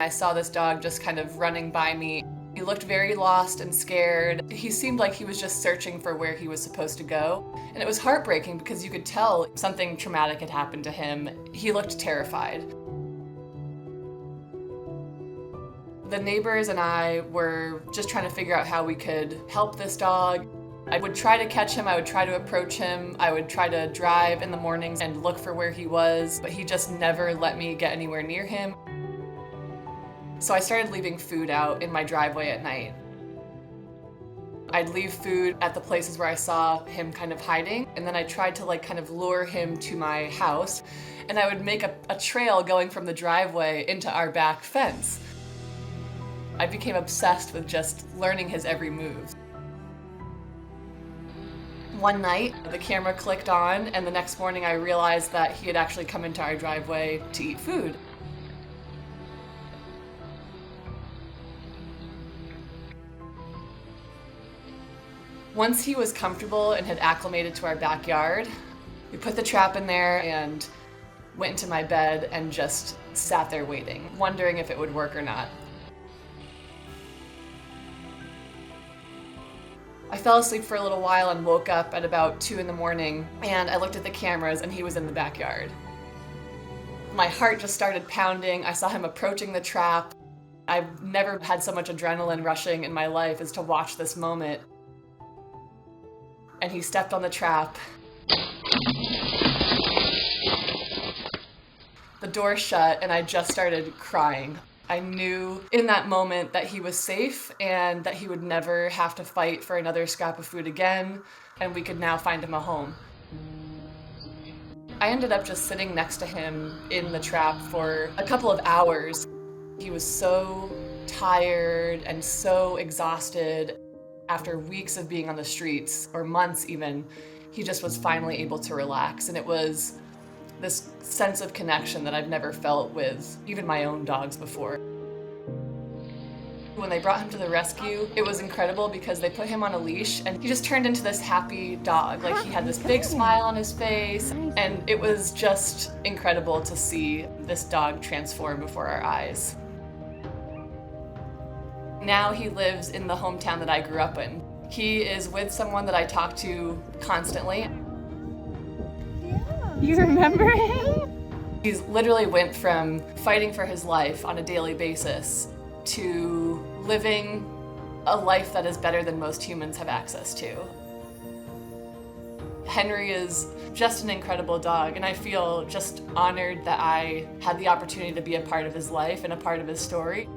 I saw this dog just kind of running by me. He looked very lost and scared. He seemed like he was just searching for where he was supposed to go. And it was heartbreaking because you could tell something traumatic had happened to him. He looked terrified. The neighbors and I were just trying to figure out how we could help this dog. I would try to catch him, I would try to approach him, I would try to drive in the mornings and look for where he was, but he just never let me get anywhere near him. So I started leaving food out in my driveway at night. I'd leave food at the places where I saw him kind of hiding, and then I tried to kind of lure him to my house, and I would make a trail going from the driveway into our back fence. I became obsessed with just learning his every move. One night, the camera clicked on, and the next morning I realized that he had actually come into our driveway to eat food. Once he was comfortable and had acclimated to our backyard, we put the trap in there and went into my bed and just sat there waiting, wondering if it would work or not. I fell asleep for a little while and woke up at about 2 a.m, and I looked at the cameras and he was in the backyard. My heart just started pounding. I saw him approaching the trap. I've never had so much adrenaline rushing in my life as to watch this moment. And he stepped on the trap. The door shut and I just started crying. I knew in that moment that he was safe and that he would never have to fight for another scrap of food again, and we could now find him a home. I ended up just sitting next to him in the trap for a couple of hours. He was so tired and so exhausted. After weeks of being on the streets, or months even, he just was finally able to relax, and it was this sense of connection that I've never felt with even my own dogs before. When they brought him to the rescue, it was incredible because they put him on a leash and he just turned into this happy dog. He had this big smile on his face, and it was just incredible to see this dog transform before our eyes. Now he lives in the hometown that I grew up in. He is with someone that I talk to constantly. You remember him? He's literally went from fighting for his life on a daily basis to living a life that is better than most humans have access to. Henry is just an incredible dog, and I feel just honored that I had the opportunity to be a part of his life and a part of his story.